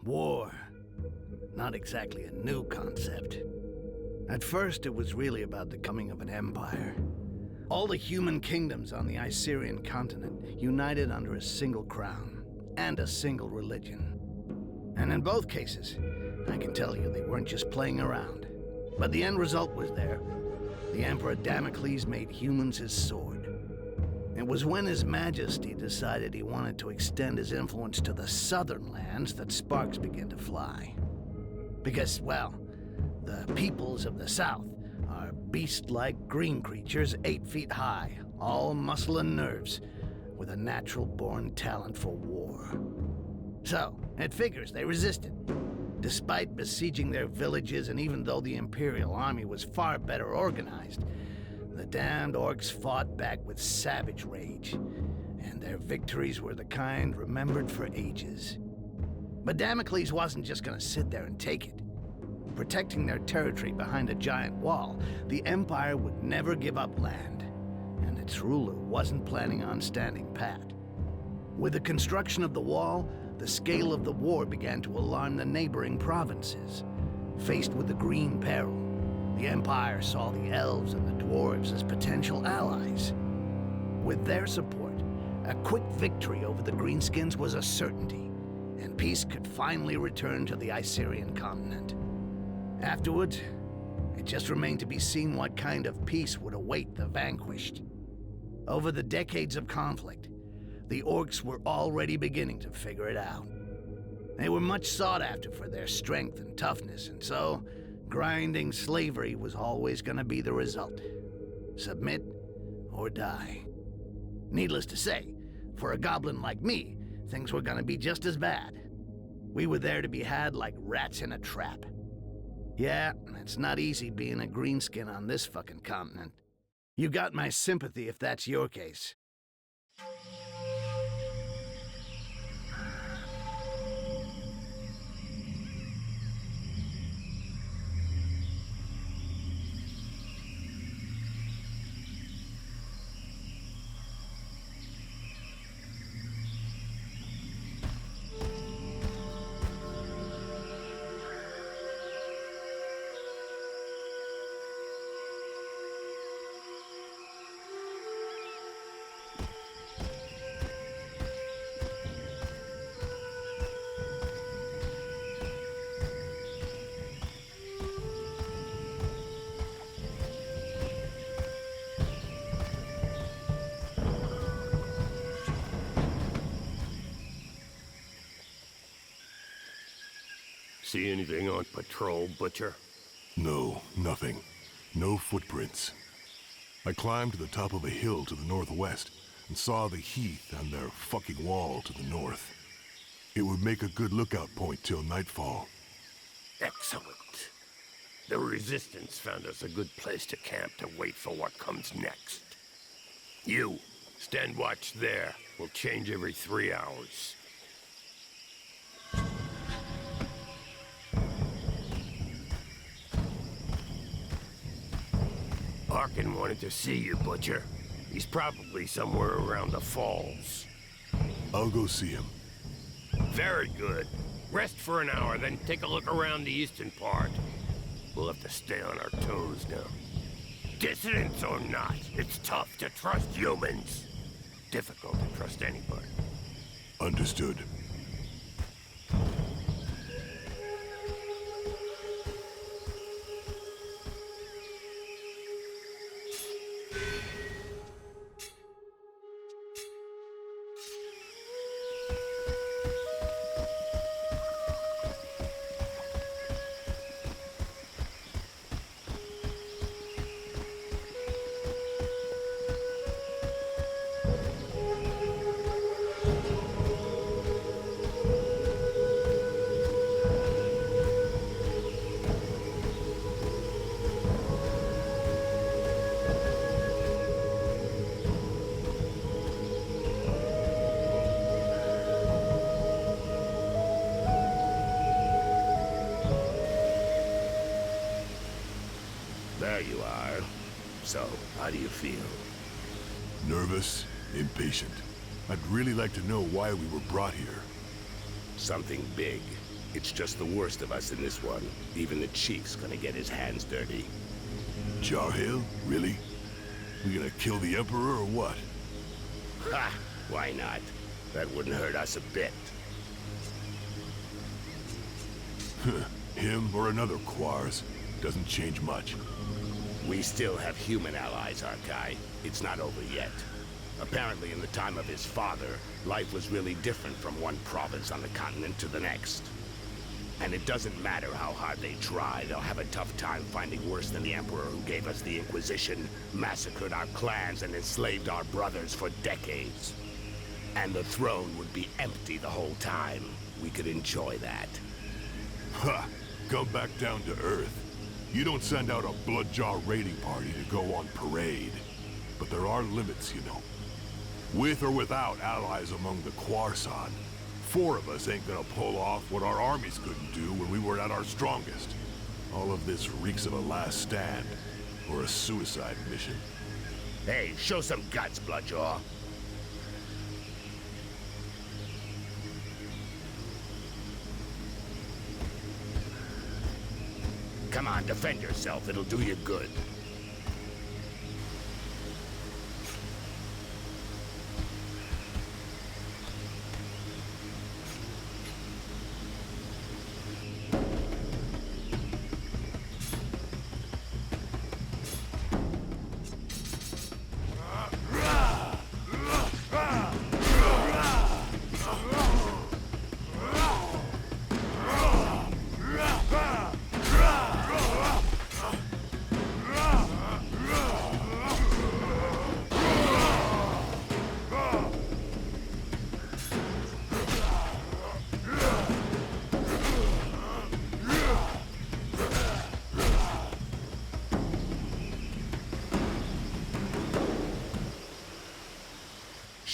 War. Not exactly a new concept. At first, it was really about the coming of an empire. All the human kingdoms on the Icerian continent united under a single crown and a single religion. And in both cases, I can tell you they weren't just playing around. But the end result was there. The Emperor Damocles made humans his sword. It was when His Majesty decided he wanted to extend his influence to the southern lands that sparks began to fly. Because, well, the peoples of the south are beast-like green creatures 8 feet high, all muscle and nerves, with a natural-born talent for war. So, it figures they resisted. Despite besieging their villages, and even though the Imperial army was far better organized, the damned Orcs fought back with savage rage, and their victories were the kind remembered for ages. But Damocles wasn't just gonna sit there and take it. Protecting their territory behind a giant wall, the Empire would never give up land, and its ruler wasn't planning on standing pat. With the construction of the wall, the scale of the war began to alarm the neighboring provinces. Faced with the Green Peril, the Empire saw the elves and the dwarves as potential allies. With their support, a quick victory over the Greenskins was a certainty, and peace could finally return to the Icerian continent. Afterwards, it just remained to be seen what kind of peace would await the vanquished. Over the decades of conflict, the Orcs were already beginning to figure it out. They were much sought after for their strength and toughness, and so, grinding slavery was always going to be the result. Submit or die. Needless to say, for a goblin like me, things were going to be just as bad. We were there to be had like rats in a trap. Yeah, it's not easy being a greenskin on this fucking continent. You got my sympathy if that's your case. See anything on patrol, Butcher? No, nothing. No footprints. I climbed to the top of a hill to the northwest and saw the heath and their fucking wall to the north. It would make a good lookout point till nightfall. Excellent. The Resistance found us a good place to camp to wait for what comes next. You, stand watch there. We'll change every 3 hours. Arkin wanted to see you, Butcher. He's probably somewhere around the falls. I'll go see him. Very good. Rest for an hour, then take a look around the eastern part. We'll have to stay on our toes now. Dissidents or not, it's tough to trust humans. Difficult to trust anybody. Understood. There you are. So, how do you feel? Nervous, impatient. I'd really like to know why we were brought here. Something big. It's just the worst of us in this one. Even the chief's gonna get his hands dirty. Jarhill? Really? We gonna kill the Emperor or what? Ha! Why not? That wouldn't hurt us a bit. Him or another Quars. Doesn't change much. We still have human allies, Arkai. It's not over yet. Apparently, in the time of his father, life was really different from one province on the continent to the next. And it doesn't matter how hard they try, they'll have a tough time finding worse than the Emperor who gave us the Inquisition, massacred our clans, and enslaved our brothers for decades. And the throne would be empty the whole time. We could enjoy that. Ha! Come back down to Earth. You don't send out a Bloodjaw raiding party to go on parade. But there are limits, you know. With or without allies among the Quarsan, 4 of us ain't gonna pull off what our armies couldn't do when we were at our strongest. All of this reeks of a last stand, or a suicide mission. Hey, show some guts, Bloodjaw. Come on, defend yourself. It'll do you good.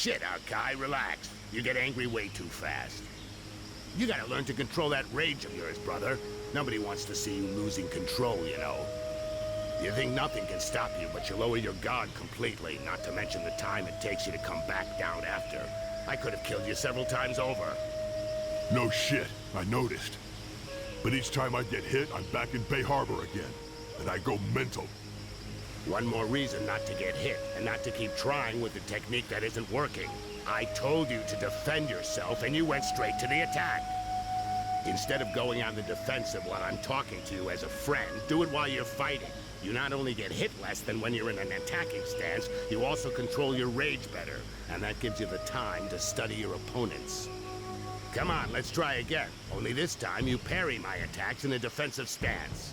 Shit, Arkai, relax. You get angry way too fast. You gotta learn to control that rage of yours, brother. Nobody wants to see you losing control, you know. You think nothing can stop you, but you lower your guard completely, not to mention the time it takes you to come back down after. I could have killed you several times over. No shit, I noticed. But each time I get hit, I'm back in Bay Harbor again. And I go mental. One more reason not to get hit, and not to keep trying with a technique that isn't working. I told you to defend yourself, and you went straight to the attack. Instead of going on the defensive while I'm talking to you as a friend, do it while you're fighting. You not only get hit less than when you're in an attacking stance, you also control your rage better, and that gives you the time to study your opponents. Come on, let's try again. Only this time you parry my attacks in a defensive stance.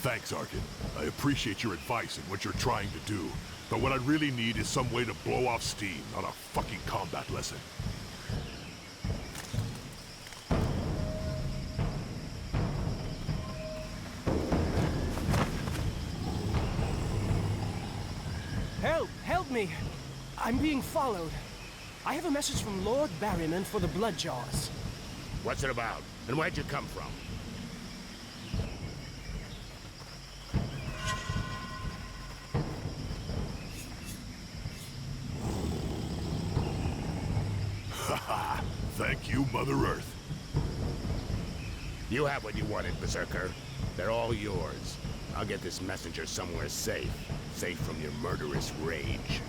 Thanks, Arkin. I appreciate your advice and what you're trying to do. But what I really need is some way to blow off steam, not a fucking combat lesson. Help! Help me! I'm being followed. I have a message from Lord Barryman for the Bloodjaws. What's it about? And where'd you come from? Haha! Thank you, Mother Earth. You have what you wanted, Berserker. They're all yours. I'll get this messenger somewhere safe. Safe from your murderous rage.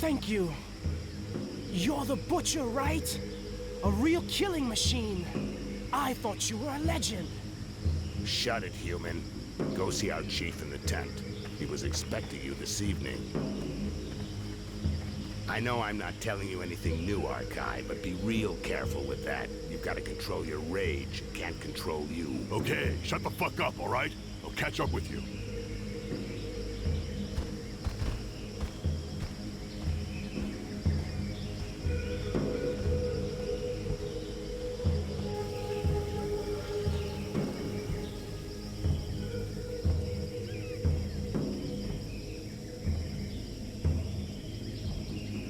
Thank you. You're the Butcher, right? A real killing machine. I thought you were a legend. Shut it, human. Go see our chief in the tent. He was expecting you this evening. I know I'm not telling you anything new, Arkai, but be real careful with that. You've got to control your rage. It can't control you. Okay, shut the fuck up, all right? I'll catch up with you.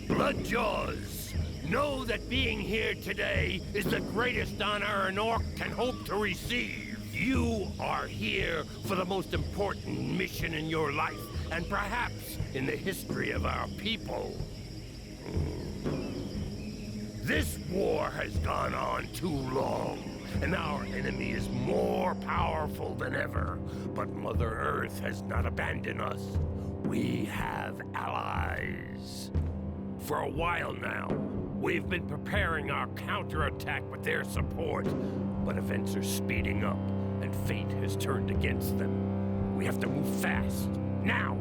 Bloodjaws, know that being here today is the greatest honor an orc can hope to receive. You are here for the most important mission in your life, and perhaps in the history of our people. This war has gone on too long, and our enemy is more powerful than ever. But Mother Earth has not abandoned us. We have allies. For a while now, we've been preparing our counterattack with their support, but events are speeding up, and fate has turned against them. We have to move fast, now!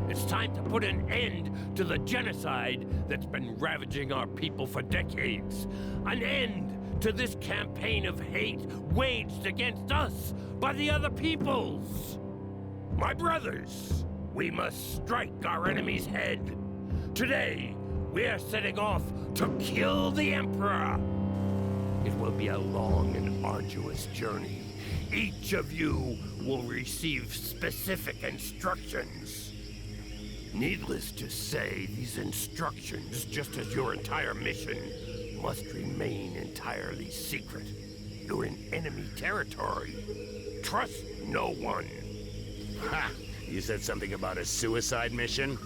It's time to put an end to the genocide that's been ravaging our people for decades. An end to this campaign of hate waged against us by the other peoples. My brothers, we must strike our enemy's head. Today, we are setting off to kill the Emperor. It will be a long and arduous journey. Each of you will receive specific instructions. Needless to say, these instructions, just as your entire mission, must remain entirely secret. You're in enemy territory. Trust no one. Ha! You said something about a suicide mission?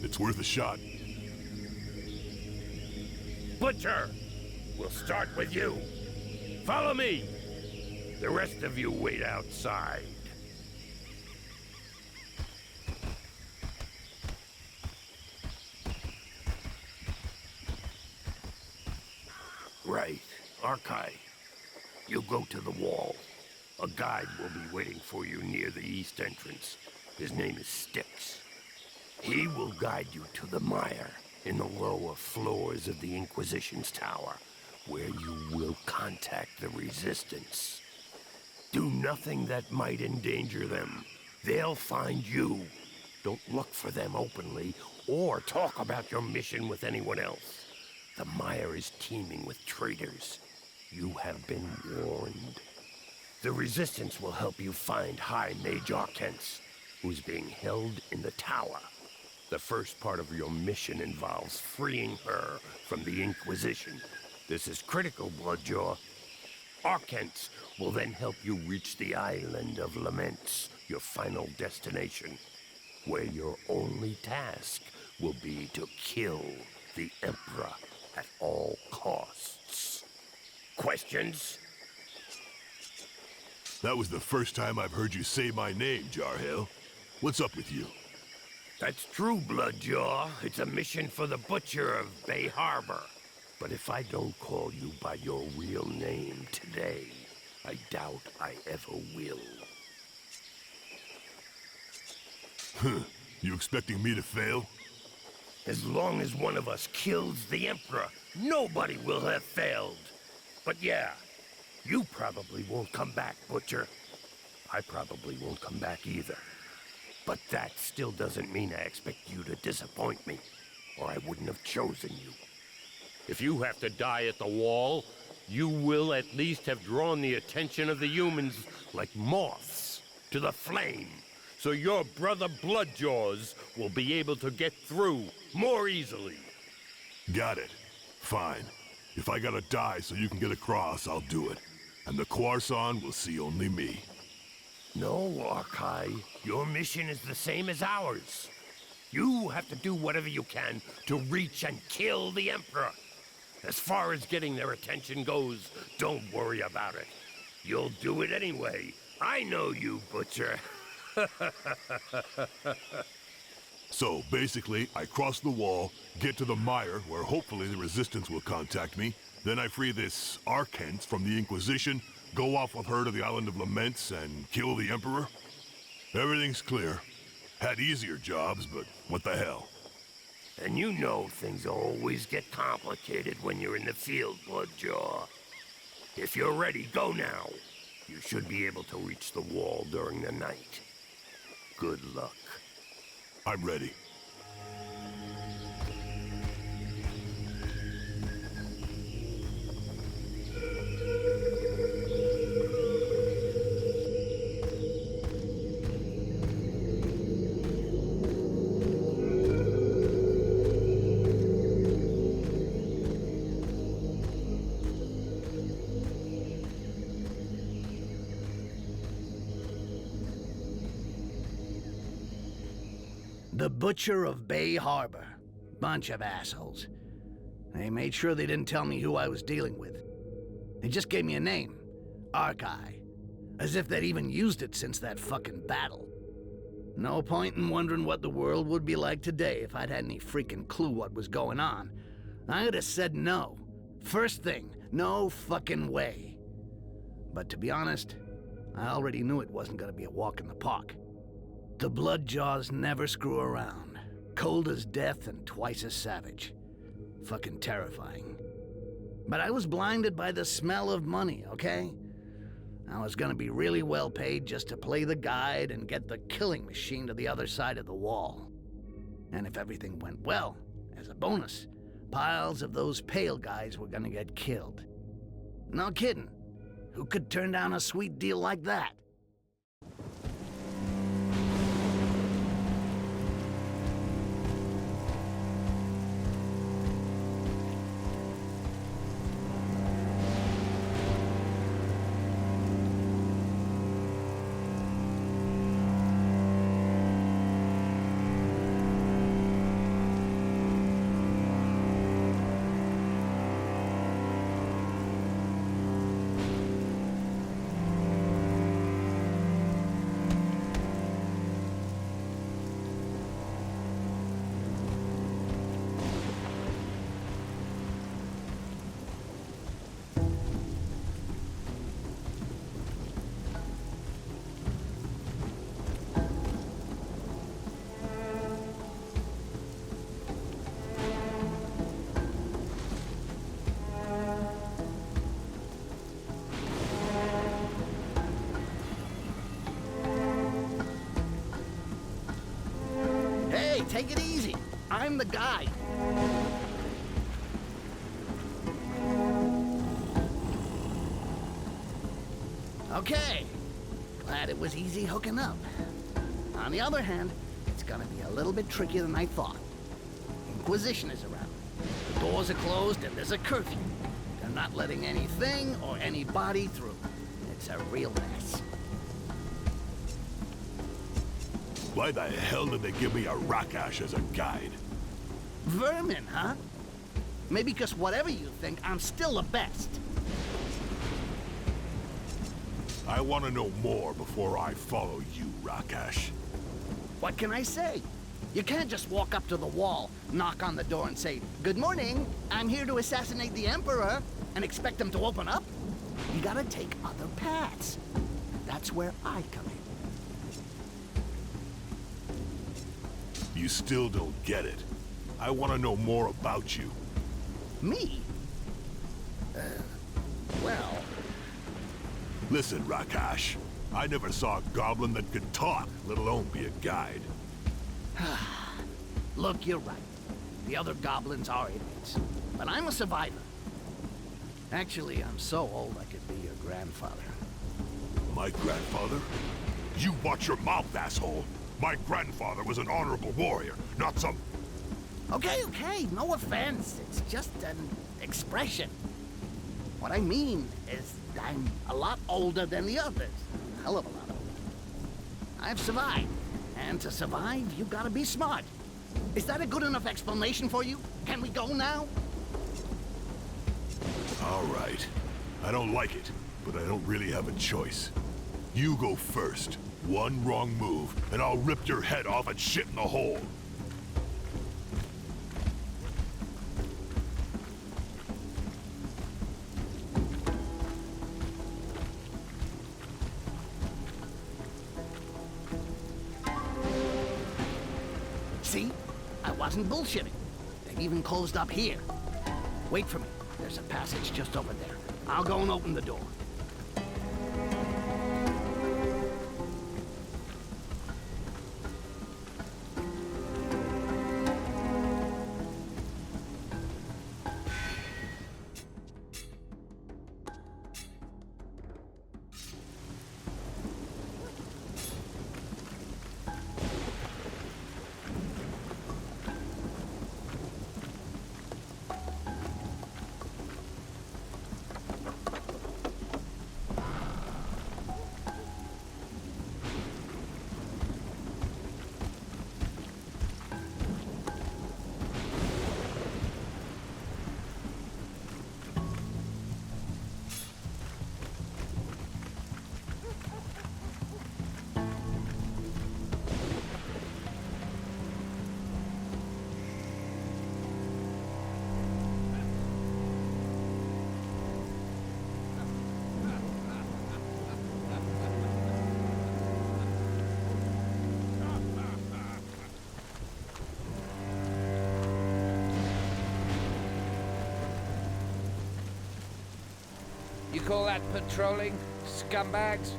It's worth a shot. Butcher, we'll start with you. Follow me. The rest of you wait outside. Right. Arkai, you go to the wall. A guide will be waiting for you near the east entrance. His name is Styx. He will guide you to the mire in the lower floors of the Inquisition's tower, where you will contact the Resistance. Do nothing that might endanger them. They'll find you. Don't look for them openly, or talk about your mission with anyone else. The mire is teeming with traitors. You have been warned. The Resistance will help you find High Mage Orcs, who's being held in the tower. The first part of your mission involves freeing her from the Inquisition. This is critical, Bloodjaw. Orcs will then help you reach the Island of Laments, your final destination, where your only task will be to kill the Emperor at all costs. Questions? That was the first time I've heard you say my name, Jarhill. What's up with you? That's true, Bloodjaw. It's a mission for the Butcher of Bay Harbor. But if I don't call you by your real name today, I doubt I ever will. You expecting me to fail? As long as one of us kills the Emperor, nobody will have failed. But yeah, you probably won't come back, Butcher. I probably won't come back either. But that still doesn't mean I expect you to disappoint me, or I wouldn't have chosen you. If you have to die at the wall, you will at least have drawn the attention of the humans like moths to the flame, so your brother Bloodjaws will be able to get through more easily. Got it. Fine. If I gotta die so you can get across, I'll do it. And the Quarson will see only me. No, Arkai. Your mission is the same as ours. You have to do whatever you can to reach and kill the Emperor. As far as getting their attention goes, don't worry about it. You'll do it anyway. I know you, Butcher. So, basically, I cross the wall, get to the mire, where hopefully the Resistance will contact me, then I free this Archent from the Inquisition, go off with her to the Island of Laments, and kill the Emperor? Everything's clear. Had easier jobs, but what the hell? And you know things always get complicated when you're in the field, Bloodjaw. If you're ready, go now. You should be able to reach the wall during the night. Good luck. I'm ready. The Butcher of Bay Harbor. Bunch of assholes. They made sure they didn't tell me who I was dealing with. They just gave me a name. Archai. As if they'd even used it since that fucking battle. No point in wondering what the world would be like today if I'd had any freaking clue what was going on. I would have said no. First thing, no fucking way. But to be honest, I already knew it wasn't gonna be a walk in the park. The Bloodjaws never screw around. Cold as death and twice as savage. Fucking terrifying. But I was blinded by the smell of money, okay? I was gonna be really well paid just to play the guide and get the killing machine to the other side of the wall. And if everything went well, as a bonus, piles of those pale guys were gonna get killed. No kidding. Who could turn down a sweet deal like that? Take it easy. I'm the guy. Okay. Glad it was easy hooking up. On the other hand, it's gonna be a little bit trickier than I thought. Inquisition is around. The doors are closed and there's a curfew. They're not letting anything or anybody through. It's a real mess. Why the hell did they give me a Rakash as a guide? Vermin, huh? Maybe because whatever you think, I'm still the best. I want to know more before I follow you, Rakash. What can I say? You can't just walk up to the wall, knock on the door and say, "Good morning, I'm here to assassinate the Emperor," and expect them to open up. You gotta take other paths. That's where I come in. You still don't get it. I want to know more about you. Me? Well... Listen, Rakash. I never saw a goblin that could talk, let alone be a guide. Look, you're right. The other goblins are idiots. But I'm a survivor. Actually, I'm so old I could be your grandfather. My grandfather? You watch your mouth, asshole! My grandfather was an honorable warrior, not some... Okay, no offense. It's just an expression. What I mean is I'm a lot older than the others. A hell of a lot older. I've survived. And to survive, you gotta be smart. Is that a good enough explanation for you? Can we go now? All right. I don't like it, but I don't really have a choice. You go first. One wrong move, and I'll rip your head off and shit in the hole. See? I wasn't bullshitting. They've even closed up here. Wait for me. There's a passage just over there. I'll go and open the door. You call that patrolling, scumbags?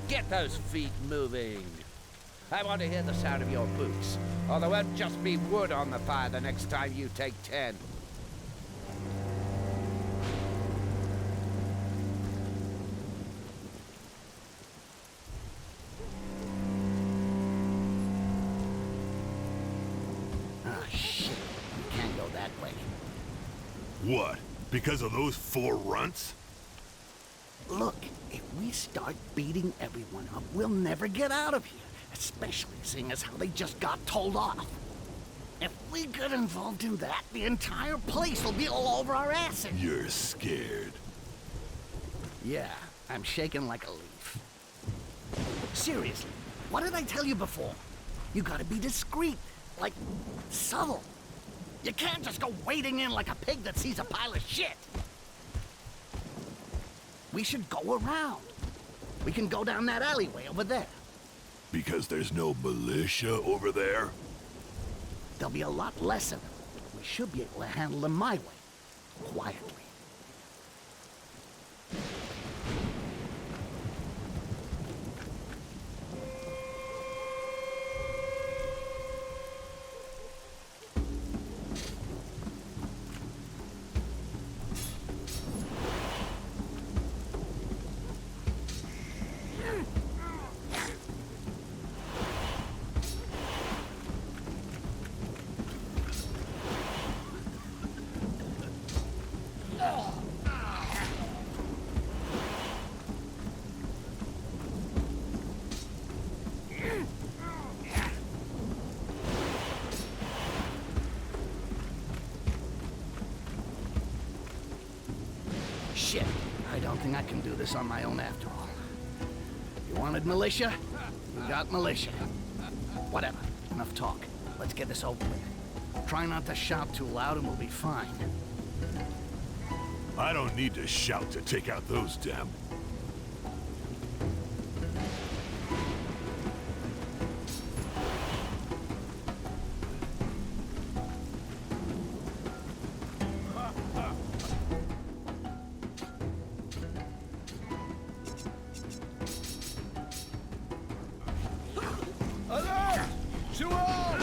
Get those feet moving. I want to hear the sound of your boots, or there won't just be wood on the fire the next time you take 10. Ah, shit. We can't go that way. What? Because of those 4 runts? Look, if we start beating everyone up, we'll never get out of here. Especially seeing as how they just got told off. If we get involved in that, the entire place will be all over our asses. You're scared. Yeah, I'm shaking like a leaf. Seriously, what did I tell you before? You gotta be discreet, like subtle. You can't just go wading in like a pig that sees a pile of shit. We should go around. We can go down that alleyway over there. Because there's no militia over there? There'll be a lot less of them. We should be able to handle them my way. Quietly. Shit, I don't think I can do this on my own after all. You wanted militia? You got militia. Whatever, enough talk. Let's get this over with. Try not to shout too loud and we'll be fine. I don't need to shout to take out those damn... Alert! To all!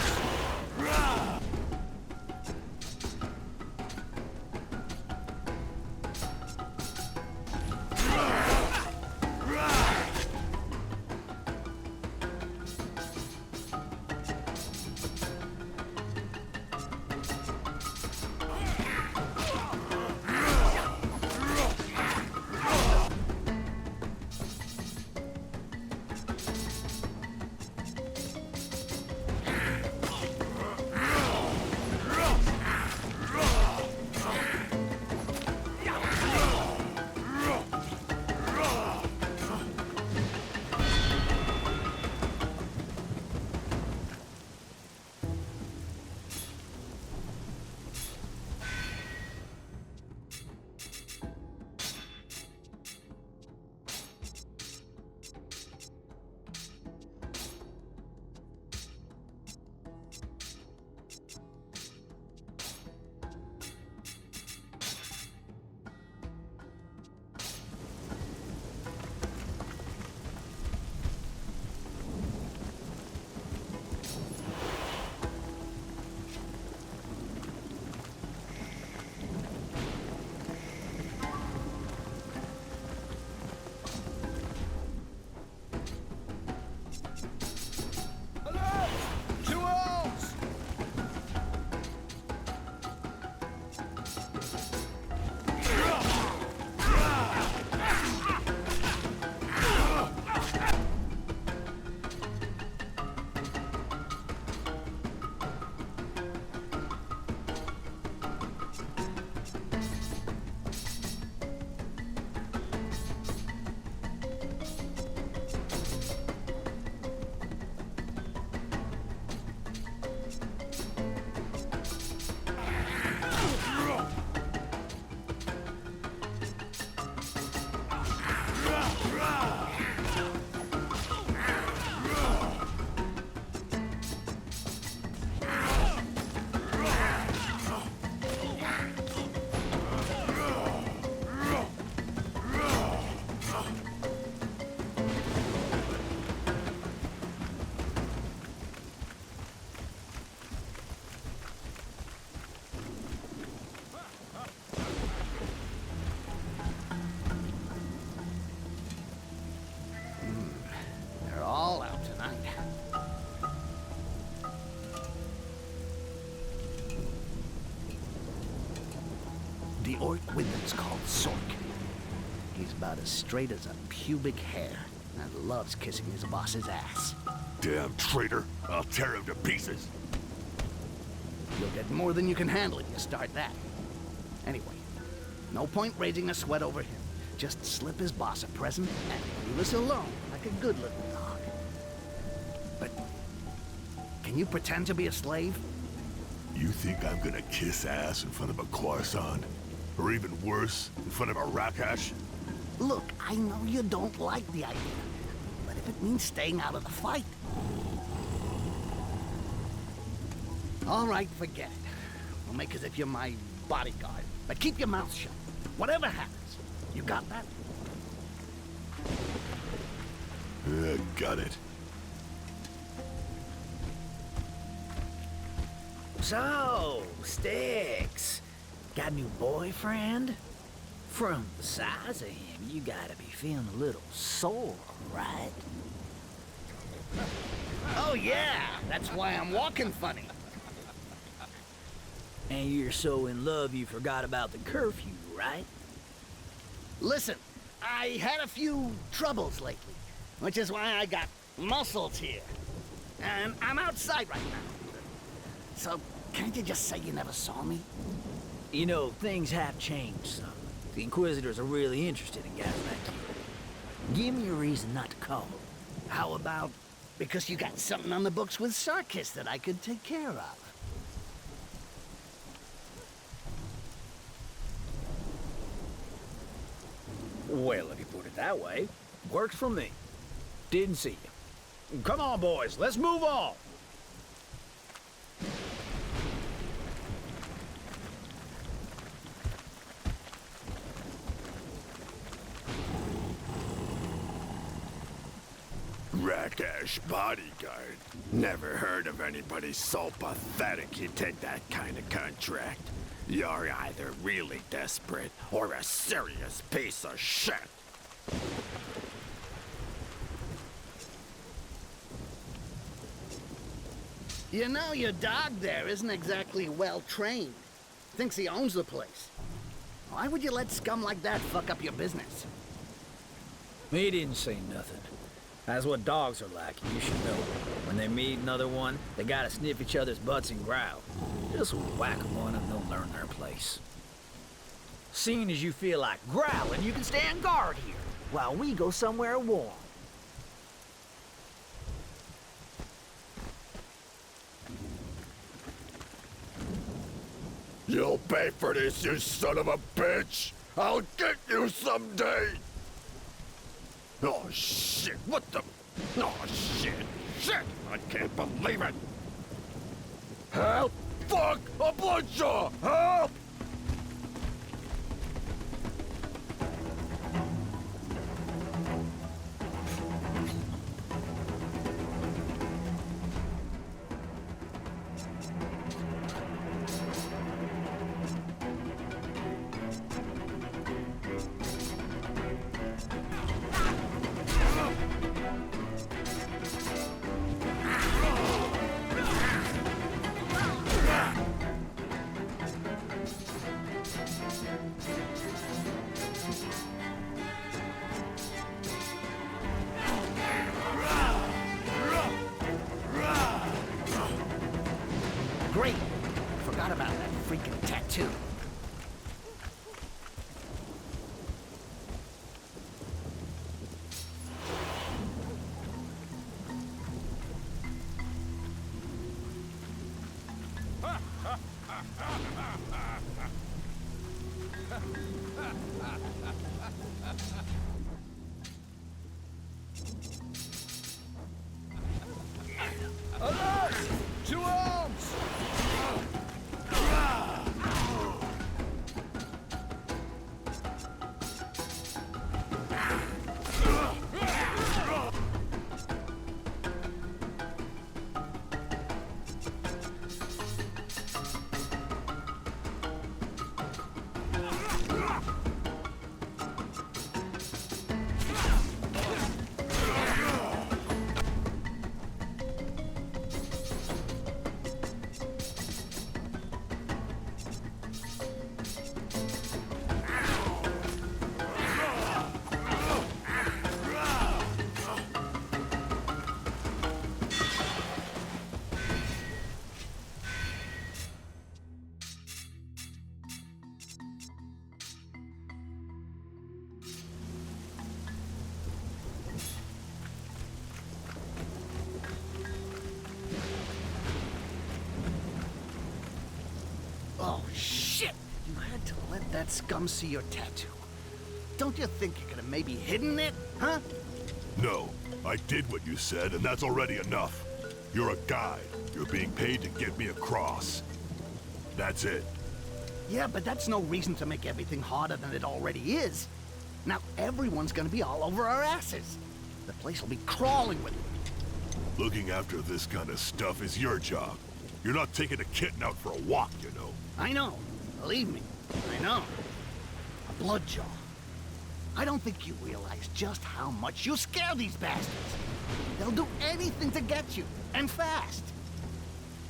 They're all out tonight. The orc with them's called Sork. He's about as straight as a pubic hair and loves kissing his boss's ass. Damn traitor. I'll tear him to pieces. You'll get more than you can handle if you start that. Anyway, no point raising a sweat over him. Just slip his boss a present and leave us alone like a good little dog. But can you pretend to be a slave? You think I'm gonna kiss ass in front of a Khorasan? Or even worse, in front of a Rakash? Look, I know you don't like the idea, but if it means staying out of the fight... All right, forget it. We'll make as if you're my bodyguard, but keep your mouth shut. Whatever happens, you got that? Got it. So, Sticks, got a new boyfriend? From the size of him, you gotta be feeling a little sore, right? Oh yeah, that's why I'm walking funny. And you're so in love you forgot about the curfew, right? Listen, I had a few troubles lately, which is why I got muscles here. And I'm outside right now. So, can't you just say you never saw me? You know, things have changed some. The Inquisitors are really interested in guys like you. Give me a reason not to call. How about because you got something on the books with Sarkis that I could take care of? Well, if you put it that way, works for me. Didn't see you. Come on, boys, let's move on. Rakash bodyguard. Never heard of anybody so pathetic he'd take that kind of contract. You're either really desperate or a serious piece of shit. You know, your dog there isn't exactly well-trained. Thinks he owns the place. Why would you let scum like that fuck up your business? He didn't say nothing. That's what dogs are like, you should know. When they meet another one, they gotta sniff each other's butts and growl. Just whack one and they'll learn their place. Seeing as you feel like growling, you can stand guard here, while we go somewhere warm. You'll pay for this, you son of a bitch! I'll get you someday! Oh shit, what the... Oh shit, shit! I can't believe it! Help! Fuck! A bloodshot! Help! Great! Forgot about that freaking tattoo. Alert! To arms! scum see your tattoo? Don't you think you could have maybe hidden it, huh? No, I did what you said, and that's already enough. You're a guide. You're being paid to get me across. That's it. Yeah, but that's no reason to make everything harder than it already is. Now everyone's gonna be all over our asses. The place will be crawling with them. Looking after this kind of stuff is your job. You're not taking a kitten out for a walk, you know. I know. Believe me, I know. A bloodjaw. I don't think you realize just how much you scare these bastards. They'll do anything to get you, and fast.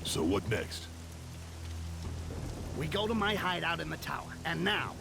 So what next? We go to my hideout in the tower, and now...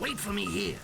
Wait for me here.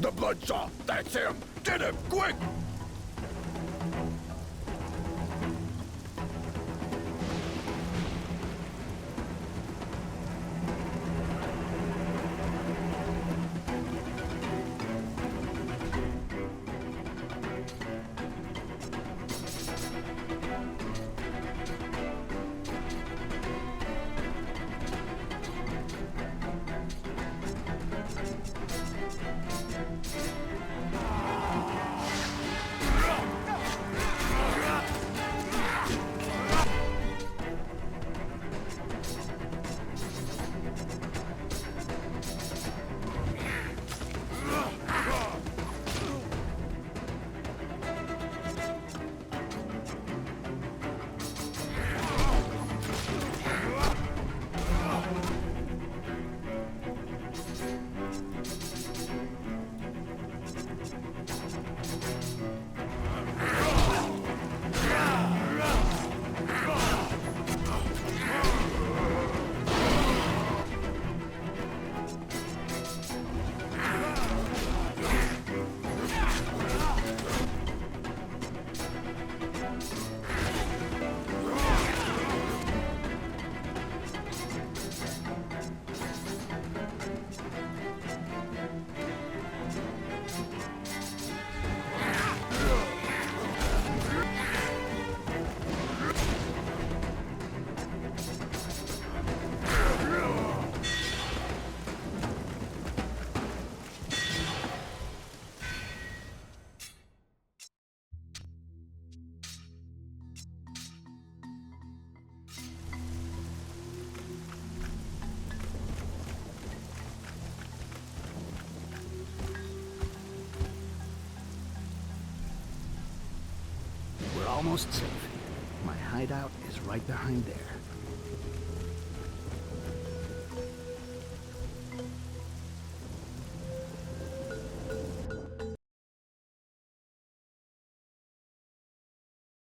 The Bloodjaw! That's him! Get him, quick! We're almost safe. My hideout is right behind there.